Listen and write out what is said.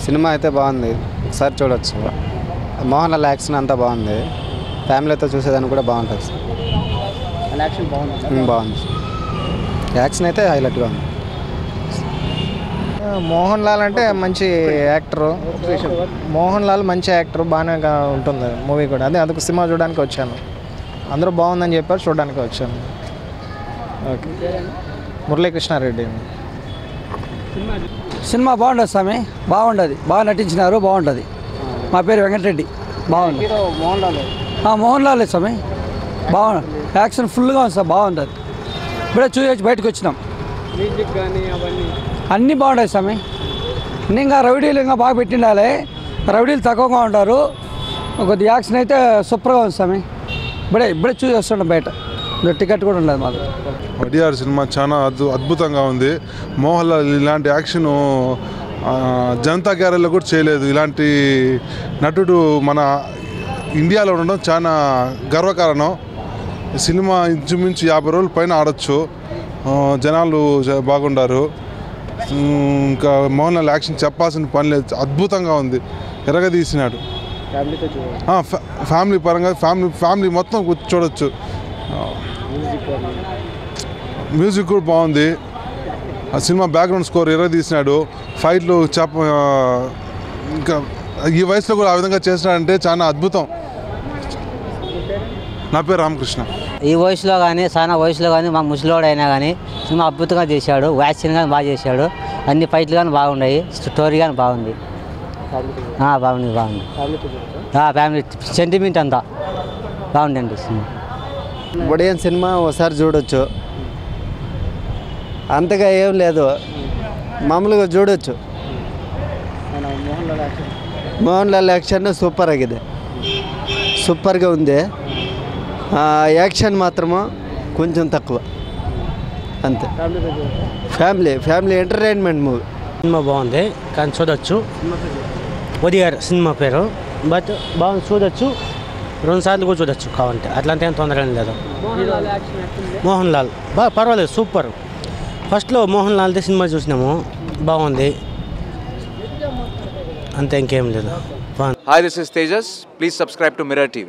Cinema అయితే బాగుంది, ఒకసారి చూడొచ్చు. మోహన్ లాల్ యాక్షన్ అంతా బాగుంది, ఫ్యామిలీతో చూసేదానికి కూడా బాగుంటుంది. బాగుంది, యాక్షన్ అయితే హైలైట్గా ఉంది. మోహన్ లాల్ అంటే మంచి యాక్టరు. మోహన్ లాల్ మంచి యాక్టర్, బాగానే ఉంటుంది మూవీ కూడా. అదొక సినిమా చూడడానికి వచ్చాను, అందరూ బాగుందని చెప్పారు, చూడడానికి వచ్చాను. ఓకే. మురళీకృష్ణారెడ్డి. సినిమా బాగుంటుంది స్వామి, బాగుంటుంది, బాగా నటించినారు, బాగుంటుంది. మా పేరు వెంకటరెడ్డి. బాగుంది. మోహన్ లాల్ స్వామి, బాగుంది, యాక్షన్ ఫుల్గా ఉంది సార్, బాగుంటుంది. ఇప్పుడే చూసి బయటకు వచ్చినాం. అన్నీ బాగుంటాయి స్వామి. ఇంకా రౌడీలు ఇంకా బాగా పెట్టిండాలి, రౌడీలు తక్కువగా ఉంటారు. కొద్దిగా యాక్షన్ అయితే సూపర్గా ఉంది స్వామి. ఇప్పుడే చూసి వస్తున్నాం బయట, టికెట్ కూడా ఉండదు మాకు. వడియార్ సినిమా చాలా అద్భుతంగా ఉంది. మోహన్ లాల్ ఇలాంటి యాక్షను జనతా గ్యారేజ్లో కూడా చేయలేదు. ఇలాంటి నటుడు మన ఇండియాలో ఉండడం చాలా గర్వకారణం. సినిమా ఇంచుమించు 50 రోజుల పైన ఆడొచ్చు, జనాలు బాగుండారు. ఇంకా మోహన్ లాల్ యాక్షన్ చెప్పాల్సిన పని లేదు, అద్భుతంగా ఉంది, ఎరగదీసినాడు. ఫ్యామిలీ పరంగా ఫ్యామిలీ మొత్తం చూడొచ్చు. మ్యూజిక్ కూడా బాగుంది. ఆ సినిమా బ్యాక్గ్రౌండ్ స్కోర్ ఎరగదీసినాడు. ఫైట్లు ఇంకా ఈ వయసులో కూడా ఆ విధంగా చేసినాడంటే చాలా అద్భుతం. నా పేరు రామకృష్ణ. ఈ వయసులో కానీ చాలా వయసులో కానీ మా ముసలివాడు అయినా కానీ సినిమా అద్భుతంగా చేశాడు. వ్యాక్సిన్ కానీ బాగా చేశాడు, అన్ని ఫైట్లు కానీ బాగున్నాయి, స్టోరీ కానీ బాగుంది. బాగుంది ఫ్యామిలీ సెంటిమెంట్ అంతా బాగుందండి సినిమా. ఒడియన్ సినిమా ఒకసారి చూడొచ్చు, అంతగా ఏం లేదు, మామూలుగా చూడొచ్చు. మోహన్ లాల్ యాక్షన్ సూపర్ ఆಗಿದೆ, సూపర్గా ఉంది. యాక్షన్ మాత్రము కొంచెం తక్కువ, అంతే. Family entertainment movie. సినిమా బాగుంది కానీ చూడొచ్చు. వడియార్ సినిమా పేరు, బట్ బాగుంది, చూడొచ్చు. 2 సార్లు కూడా చూడొచ్చు కావాలంటే, అట్లాంటి ఏం తొందర ఏం లేదు. మోహన్ లాల్ బాగా పర్వాలేదు, సూపర్. ఫస్ట్లో మోహన్ లాల్ది సినిమా చూసినాము, బాగుంది, అంతే, ఇంకేం లేదు. Hi, this is Tejas. Please subscribe to Mirror TV.